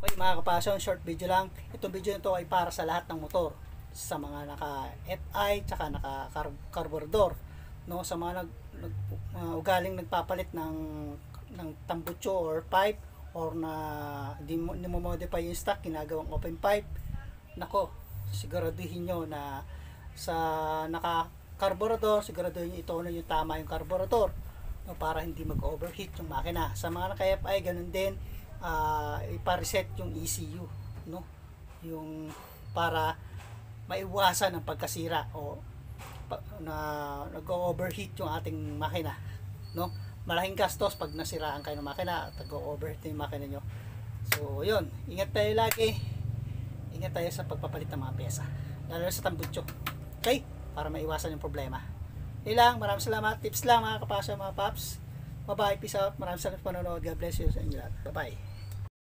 Okay mga kapasyon, short video lang. Itong video nito ay para sa lahat ng motor. Sa mga naka FI, tsaka naka carburetor. No, sa mga ugaling nagpapalit ng tambucho or pipe, or na di mo modify yung stock, ginagawang open pipe. Nako, siguraduhin nyo na sa naka carburetor, siguraduhin nyo ito na yung tama yung carburetor, no, para hindi mag-overheat yung makina. Sa mga naka FI, ganun din, ipa-reset yung ECU, no, yung para maiwasan ang pagkasira o na nag-overheat yung ating makina, no. Malaking gastos pag nasiraan kayo ng makina at nag-overheat yung makina nyo. So yun, ingat tayo lagi, ingat tayo sa pagpapalit ng mga pyesa, lalo sa tambutso, okay, para maiwasan yung problema. Ilang, maraming salamat, tips lang mga kapasya, mga paps. Bye bye, peace out, maraming salamat sa panonood, God bless you sa inyo lahat, bye bye.